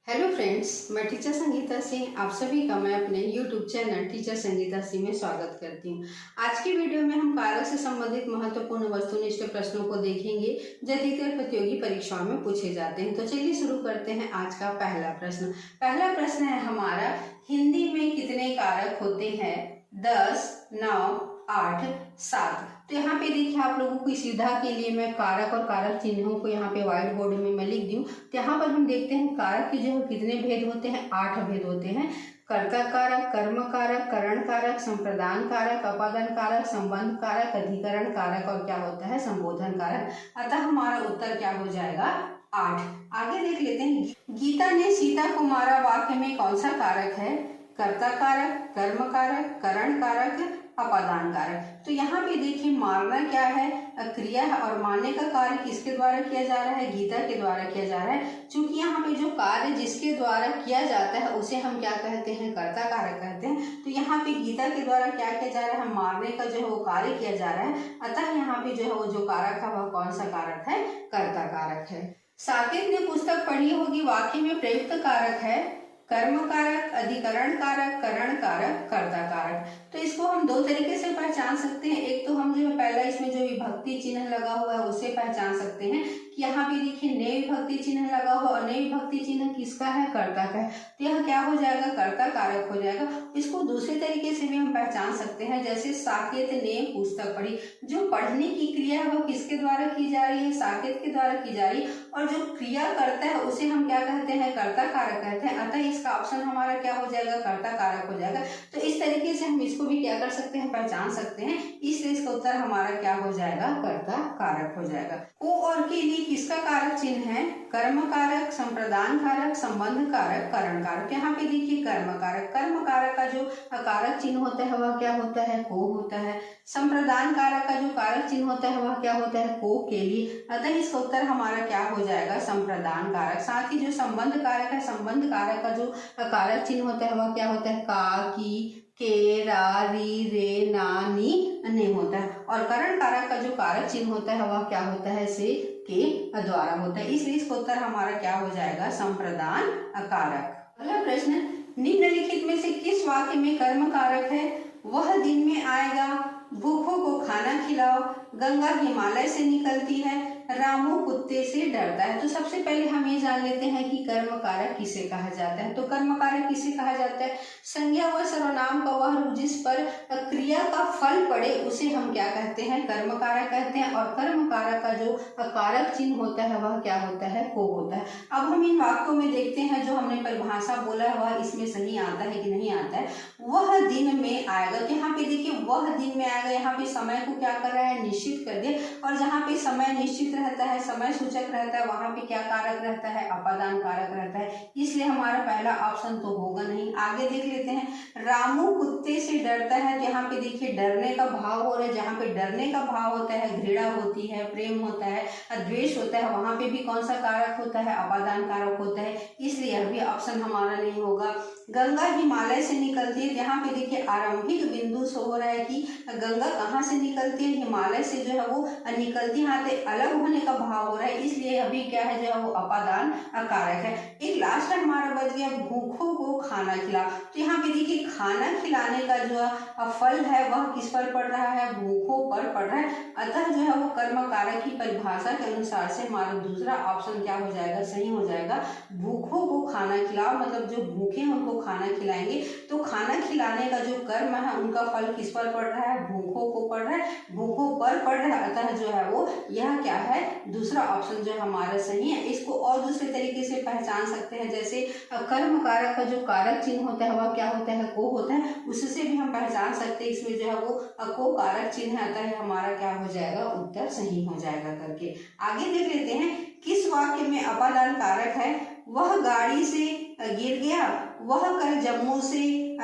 Hello friends, मैं teacher Sangeeta Singh आप सभी का मैं अपने YouTube channel teacher Sangeeta Singh में स्वागत करती हूँ। आज की वीडियो में हम कारक से संबंधित महत्वपूर्ण वस्तुनिष्ठ प्रश्नों को देखेंगे जो अधिकतर प्रतियोगी परीक्षाओं में पूछे जाते हैं। तो चलिए शुरू करते हैं आज का पहला प्रश्न। पहला प्रश्न है हमारा, हिंदी में कितने कारक होते हैं? 10, 9, 8, 7। तो यहाँ पे देखिए आप लोगों की सुविधा के लिए मैं कारक और कारक चिन्हों को यहाँ पे व्हाइट बोर्ड में मैं लिख दूँ। तो यहाँ पर हम देखते हैं कारक के जो है कितने भेद होते हैं? 8 भेद होते हैं। कर्ता कारक, कर्म कारक, करण कारक, संप्रदान कारक, अपादान कारक, संबंध कारक, अधिकरण कारक और क्या होता है? संबोधन कारक। अतः हमारा उत्तर क्या हो जाएगा? 8। आगे देख लेते हैं, गीता ने सीता को मारा वाक्य में कौन सा कारक है? कर्ता कारक, कर्म कारक, करण कारक, अपादान कारक। तो यहाँ पे देखिए मारना क्या है? क्रिया है और मारने का कार्य किसके द्वारा किया जा रहा है? गीता के द्वारा किया जा रहा है। चूंकि यहाँ पे जो कार्य जिसके द्वारा किया जाता है उसे हम क्या कहते हैं? कर्ता कारक कहते हैं। तो यहाँ पे गीता के द्वारा क्या किया जा रहा है? मारने का जो है वो कार्य किया जा रहा है। अतः यहाँ पे जो है वो जो कारक है वह कौन सा कारक है? कर्ता कारक है। साकेत ने पुस्तक पढ़ी होगी वाक्य में प्रयुक्त कारक है कर्म कारक, अधिकरण कारक, करण कारक, कर्ता कारक। तो इसको हम दो तरीके से पहचान सकते हैं। एक तो हम जो है पहला इसमें जो विभक्ति चिन्ह लगा हुआ है उसे पहचान सकते हैं कि यहाँ पे देखिए ने विभक्ति चिन्ह लगा हुआ और ने विभक्ति चिन्ह किसका है? कर्ता का है। तो यह क्या हो जाएगा? कर्ता कारक हो जाएगा। इसको दूसरे तरीके से भी हम पहचान सकते हैं, जैसे साकेत ने पुस्तक पढ़ी। जो पढ़ने की क्रिया है वो किसके द्वारा की जा रही है? साकेत के द्वारा की जा रही है। और जो क्रिया करता है उसे हम क्या कहते हैं? कर्ता कारक कहते हैं। अतः इसका ऑप्शन हमारा क्या हो जाएगा? कर्ता कारक हो जाएगा। तो इस तरीके से हम इसको भी क्या कर सकते हैं? पहचान सकते हैं। इसलिए इसका उत्तर हमारा क्या हो जाएगा? कर्ता कारक हो जाएगा। ओ और के लिए किसका कारक चिन्ह है? कर्म कारक, संप्रदान कारक, संबंध कारक, करण कारक। यहाँ पे देखिए कर्म कारक, कर्म कारक का जो कारक चिन्ह होता है वह क्या होता है? को होता है। संप्रदान कारक का जो कारक चिन्ह होता है वह क्या होता है? को के लिए। अतः इसका उत्तर हमारा क्या हो जाएगा? संप्रदान कारक। साथ ही जो संबंध कारक है, संबंध कारक का जो कारक चिन्ह होता है वह क्या होता है? का, की, के, रा, री, रे, ना, नी, ने होता है। और करण कारक का जो कारक चिन्ह होता है वह क्या होता है? से, के द्वारा होता है। इसलिए इसका उत्तर हमारा क्या हो जाएगा? संप्रदान कारक। अगला प्रश्न, निम्नलिखित में से किस वाक्य में कर्म कारक है? वह दिन में आएगा, भूखों को खाना खिलाओ, गंगा हिमालय से निकलती है, रामू कुत्ते से डरता है। तो सबसे पहले हम ये जान लेते हैं कि कर्म कारक किसे कहा जाता है। तो कर्म कारक किसे कहा जाता है? संज्ञा व सर्वनाम का वह रूप जिस पर क्रिया का फल पड़े उसे हम क्या कहते हैं? कर्म कारक कहते हैं। और कर्म कारक का जो कारक चिन्ह होता है वह क्या होता है? को होता है। अब हम इन वाक्यों में देखते हैं जो हमने परिभाषा बोला है वह इसमें सही आता है कि नहीं आता है। वह दिन में आएगा, तो यहाँ पे देखिए वह दिन में आएगा, यहाँ पे समय को क्या कर रहा है? निश्चित कर दिया। और जहाँ पे समय निश्चित रहता है, समय सूचक रहता है, वहां पे क्या कारक रहता है? अपादान कारक रहता है। इसलिए हमारा पहला ऑप्शन तो होगा नहीं। आगे देख लेते हैं, रामू कुत्ते से डरता है। तो यहाँ पे देखिए डरने का भाव हो रहा है। जहाँ पे डरने का भाव होता है, घृणा होती है, प्रेम होता है, द्वेष होता है, वहां पे भी कौन सा कारक होता है? अपादान कारक होता है। इसलिए यह भी ऑप्शन हमारा नहीं होगा। गंगा हिमालय से निकलती है। यहाँ पे देखिए आरंभिक बिंदु से हो रहा है कि गंगा कहाँ से निकलती है? हिमालय से जो है वो निकलती है। यहाँ पे अलग होने का भाव हो रहा है, इसलिए अभी क्या है? जो है वो अपादान कारक है। एक लास्ट हमारा बच गया, भूखों को खाना खिला। तो यहाँ पे देखिए खाना खिलाने का जो फल है वह किस पर पड़ रहा है? भूखों पर पड़ रहा है। अतः जो है वो कर्म कारक की परिभाषा के अनुसार से हमारा दूसरा ऑप्शन क्या हो जाएगा? सही हो जाएगा। भूखों को खाना खिलाओ, मतलब जो भूखे हैं उनको खाना खिलाएंगे। तो खाना खिलाने का जो कर्म है उनका फल किस पर पड़ रहा है? भूखों को पड़ रहा है, भूखों पर पड़ रहा है। अतः जो है वो यह क्या है? दूसरा ऑप्शन जो हमारा सही है। इसको और दूसरे तरीके से पहचान सकते हैं, जैसे कर्म कारक का जो कारक चिन्ह होता है वह क्या होता है? को होता है। उससे भी हम पहचान सकते हैं इसमें जो है वो को कारक चिन्ह आता है। हमारा क्या हो जाएगा? उत्तर सही हो जाएगा करके। आगे देख लेते हैं, किस वाक्य में अपादान कारक है? वह गाड़ी से गिर गया, वह कल जम्मू से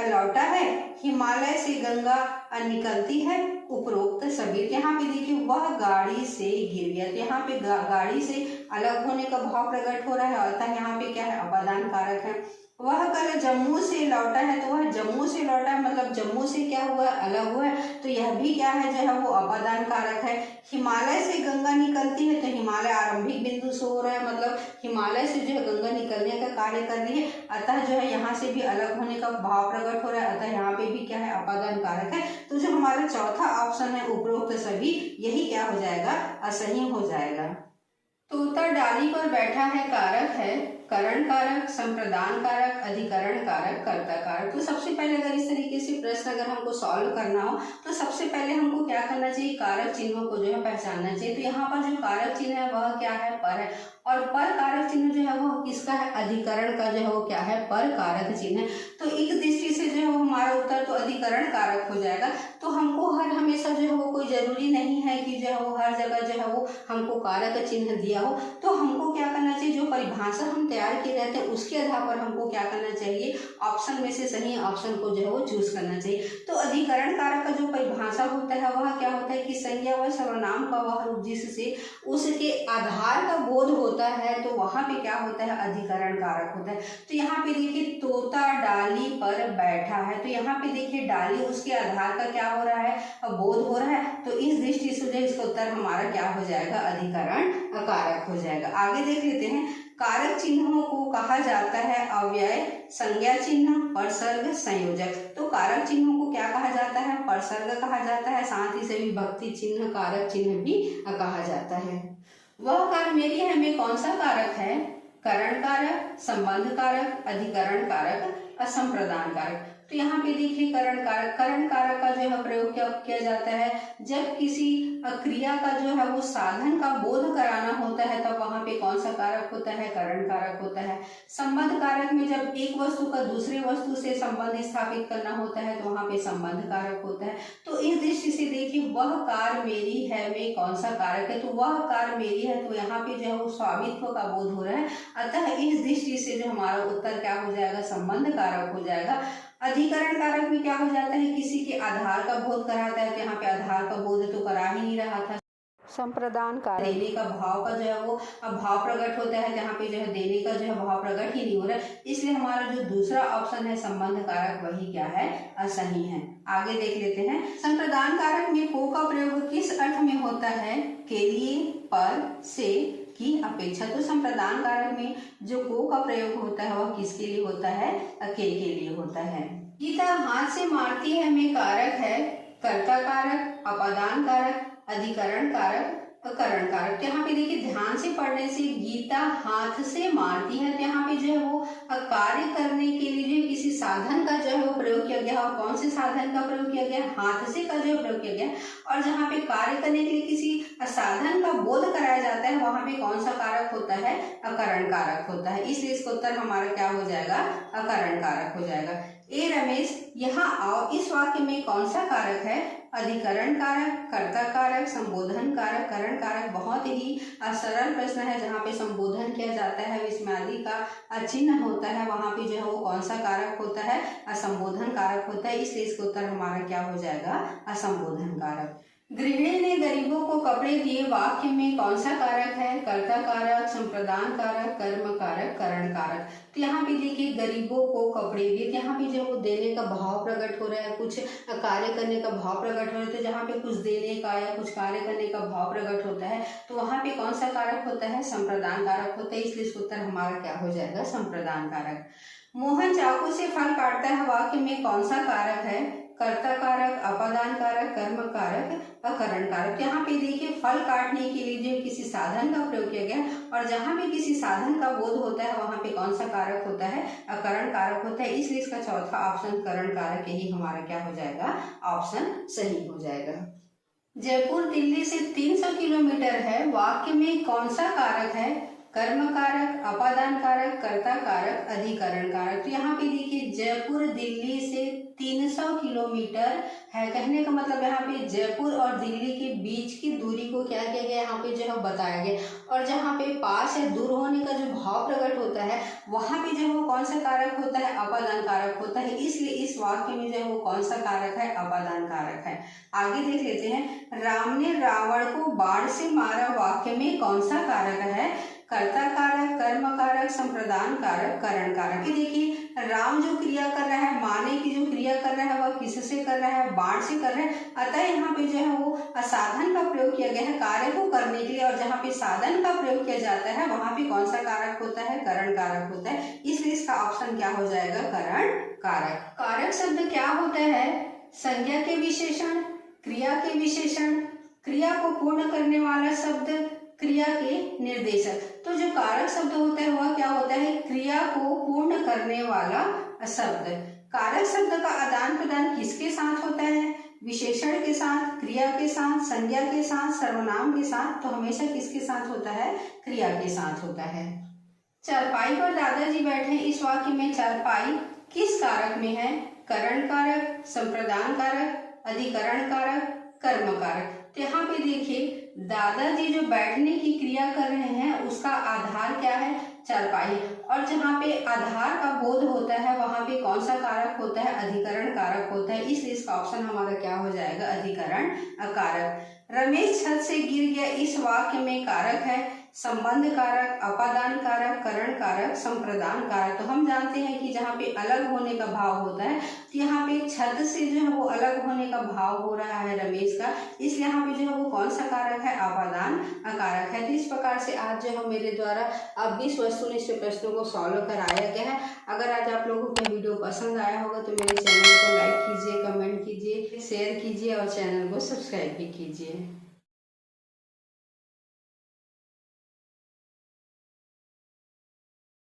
लौटा है, हिमालय से गंगा निकलती है, उपरोक्त सभी। यहाँ पे देखिए वह गाड़ी से गिर गया। तो यहाँ पे गाड़ी से अलग होने का भाव प्रकट हो रहा है। अतः यहाँ पे क्या है? अपादान कारक है। वह कल जम्मू से लौटा है, तो वह जम्मू से लौटा है मतलब जम्मू से क्या हुआ है, अलग हुआ है, तो यह भी क्या है जो है वो अपादान कारक है। हिमालय से गंगा निकलती है, तो हिमालय आरंभिक बिंदु से हो रहा है, मतलब हिमालय से जो है गंगा निकलने का कार्य कर रही है, अतः जो है यहाँ से भी अलग होने का भाव प्रकट हो रहा है, अतः यहाँ पे भी क्या है, अपादान कारक है। तो जो हमारा चौथा ऑप्शन है उपरोक्त सभी, यही क्या हो जाएगा, असही हो जाएगा। तोता डाली पर बैठा है कारक है करण कारक, संप्रदान कारक, अधिकरण कारक, कर्ता कारक। तो सबसे पहले अगर इस तरीके से प्रश्न अगर हमको सॉल्व करना हो तो सबसे पहले हमको क्या करना चाहिए, कारक चिन्हों को जो है पहचानना चाहिए। तो यहाँ पर जो कारक चिन्ह है वह क्या है, पर है, और पर कारक चिन्ह जो है वह किसका है, अधिकरण का जो है वो क्या है, पर कारक चिन्ह है। तो एक दृष्टि से जो है वो हमारा उत्तर तो अधिकरण कारक हो जाएगा। तो हमको हर हमेशा जो है वो कोई जरूरी नहीं है कि जो है वो हर जगह जो है वो हमको कारक चिन्ह दिया हो, तो हमको क्या करना चाहिए, जो परिभाषा हम तैयार किए रहते हैं उसके आधार पर हमको क्या करना चाहिए, ऑप्शन में से सही ऑप्शन को जो है वो चूज करना चाहिए। तो अधिकरण कारक का जो परिभाषा होता है वह क्या होता है कि संज्ञा व सर्वनाम का वह रूप जिससे उसके आधार का बोध होता है, तो वहां पे क्या होता है, अधिकरण कारक होता है। तो यहाँ पे देखिए तोता डाली पर बैठा है, तो यहाँ पे देखिए डाली उसके आधार का क्या हो रहा है, बोध हो रहा है, तो इस दृष्टि से जो इसका उत्तर हमारा क्या हो जाएगा, अधिकरण कारक हो जाएगा। आगे देख लेते हैं, कारक चिन्हों को कहा जाता है अव्यय, संज्ञा चिन्ह, परसर्ग, संयोजक। तो कारक चिन्हों को क्या कहा जाता है, परसर्ग कहा जाता है, साथ ही से विभक्ति चिन्ह कारक चिन्ह भी कहा जाता है। वह कार मेरी है में कौन सा कारक है, करण कारक, संबंध कारक, अधिकरण कारक, असंप्रदान कारक। तो यहाँ पे देखिए करण कारक का जो है प्रयोग क्या किया जाता है, जब किसी क्रिया का जो है वो साधन का बोध कराना होता है तब वहां पे कौन सा कारक होता है, करण कारक होता है। संबंध कारक में जब एक वस्तु का दूसरे वस्तु से संबंध स्थापित करना होता है तो वहां पे संबंध कारक होता है। तो इस दृष्टि से देखिए वह कार मेरी है में कौन सा कारक है, तो वह कार मेरी है, तो यहाँ पे जो है वो स्वामित्व का बोध हो रहा है, अतः इस दृष्टि से जो हमारा उत्तर क्या हो जाएगा, संबंध कारक हो जाएगा। अधिकरण कारक में क्या हो जाता है, किसी के आधार का बोध कराता है, तो यहाँ पे आधार का बोध तो करा ही नहीं रहा था। संप्रदान कारक देने का भाव का जो है वो भाव प्रकट होता है, जहाँ पे जो है देने का जो है भाव प्रकट ही नहीं हो रहा है, इसलिए हमारा जो दूसरा ऑप्शन है संबंध कारक वही क्या है, असही है। आगे देख लेते हैं, संप्रदान कारक में को का प्रयोग किस अर्थ में होता है, के लिए, पर, से की अपेक्षा। तो संप्रदान कारक में जो को का प्रयोग होता है वह किसके लिए होता है, के लिए होता है। गीता हाथ से मारती है में कारक है कर्ता कारक, अपादान कारक, अधिकरण कारक, करण कारक। यहाँ पे देखिए ध्यान से पढ़ने से गीता हाथ से मारती है, तो यहाँ पे जो है वो कार्य करने के लिए जो किसी साधन का जो है वो प्रयोग किया गया, और कौन से साधन का प्रयोग किया गया, हाथ से का जो प्रयोग किया गया। और जहाँ पे कार्य करने के लिए किसी साधन का बोध कराया जाता है वहां पे कौन सा कारक होता है, अकरण कारक होता है, इसलिए इसका उत्तर हमारा क्या हो जाएगा, अकरण कारक हो जाएगा। ए रमेश यहाँ आओ, इस वाक्य में कौन सा कारक है, अधिकरण कारक, कर्ता कारक, संबोधन कारक, करण कारक। बहुत ही सरल प्रश्न है, जहाँ पे संबोधन किया जाता है विस्मयादि का चिन्ह होता है, वहां पे जो है वो कौन सा कारक होता है, असंबोधन कारक होता है, इसलिए इसका उत्तर हमारा क्या हो जाएगा, असंबोधन कारक। गृहिणी ने गरीबों को कपड़े दिए, वाक्य में कौन सा कारक है, कर्ता कारक, संप्रदान कारक, कर्म कारक, करण कारक। तो यहाँ पे देखिए गरीबों को कपड़े दिए, यहाँ पे जो वो देने का भाव प्रकट हो रहा है, कुछ कार्य करने का भाव प्रकट हो रहा है, तो जहाँ पे कुछ देने का या कुछ कार्य करने का भाव प्रकट होता है तो वहाँ पे कौन सा कारक होता है, संप्रदान कारक होता है, इसलिए इसका उत्तर हमारा क्या हो जाएगा, संप्रदान कारक। मोहन चाकू से फल काटता है, वाक्य में कौन सा कारक है, कर्ता कारक, अपादान कारक, कर्म कारक, अकरण कारक। यहाँ पे देखिए फल काटने के लिए जो किसी साधन का प्रयोग किया गया, और जहाँ पे किसी साधन का बोध होता है वहां पे कौन सा कारक होता है, अकरण कारक होता है, इसलिए इसका चौथा ऑप्शन करण कारक यही हमारा क्या हो जाएगा, ऑप्शन सही हो जाएगा। जयपुर दिल्ली से 300 किलोमीटर है, वाक्य में कौन सा कारक है, कर्म कारक, अपादान कारक, कर्ता कारक, अधिकरण कारक। तो यहाँ पे देखिए जयपुर दिल्ली से 300 किलोमीटर है, कहने का मतलब यहाँ पे जयपुर और दिल्ली के बीच की दूरी को क्या किया गया, यहाँ पे जो है बताया गया, और जहाँ पे पास या दूर होने का जो भाव प्रकट होता है वहां पे जो है वो कौन सा कारक होता है, अपादान कारक होता है, इसलिए इस वाक्य में जो है वो कौन सा कारक है, अपादान कारक है। आगे देख लेते हैं, राम ने रावण को बाण से मारा, वाक्य में कौन सा कारक है, कर्ता कारक, कर्म कारक, संप्रदान कारक, करण कारक। ये देखिए राम जो क्रिया कर रहा है, माने की जो क्रिया कर रहा है वह किससे कर रहा है, बाण से कर रहा है। अतः यहाँ पे जो है वो साधन का प्रयोग किया गया है कार्य को करने के लिए, और जहाँ पे साधन का प्रयोग किया जाता है वहां पे कौन सा कारक होता है, करण कारक होता है। इसलिए इसका ऑप्शन क्या हो जाएगा, करण कारक। कारक शब्द क्या होता है, संज्ञा के विशेषण, क्रिया के विशेषण, क्रिया को पूर्ण करने वाला शब्द, क्रिया के निर्देशक। तो जो कारक शब्द होता है वह क्या होता है, क्रिया को पूर्ण करने वाला शब्द। कारक शब्द का आदान प्रदान किसके साथ होता है, विशेषण के साथ, क्रिया के साथ, संज्ञा के साथ, सर्वनाम के साथ। तो हमेशा किसके साथ होता है, क्रिया के साथ होता है। चारपाई पर दादाजी बैठे, इस वाक्य में चारपाई किस कारक में है, करण कारक, संप्रदान कारक, अधिकरण कारक, कर्म कारक। तो यहाँ पे देखिए दादाजी जो बैठने की क्रिया कर रहे हैं उसका आधार क्या है, चारपाई, और जहाँ पे आधार का बोध होता है वहां पे कौन सा कारक होता है, अधिकरण कारक होता है। इसलिए इसका ऑप्शन हमारा क्या हो जाएगा, अधिकरण कारक। रमेश छत से गिर गया, इस वाक्य में कारक है संबंध कारक, अपादान कारक, करण कारक, संप्रदान कारक। तो हम जानते हैं कि जहाँ पे अलग होने का भाव होता है तो यहाँ पे छत से जो है वो अलग होने का भाव हो रहा है रमेश का, इसलिए यहाँ पे जो है वो कौन सा कारक है, अपादान कारक है। तो इस प्रकार से आज जो है मेरे द्वारा अब 20 वस्तुनिष्ठ प्रश्नों को सॉल्व कराया गया है। अगर आज आप लोगों को वीडियो पसंद आया होगा तो मेरे चैनल को लाइक कीजिए, कमेंट कीजिए, शेयर कीजिए और चैनल को सब्सक्राइब भी कीजिए।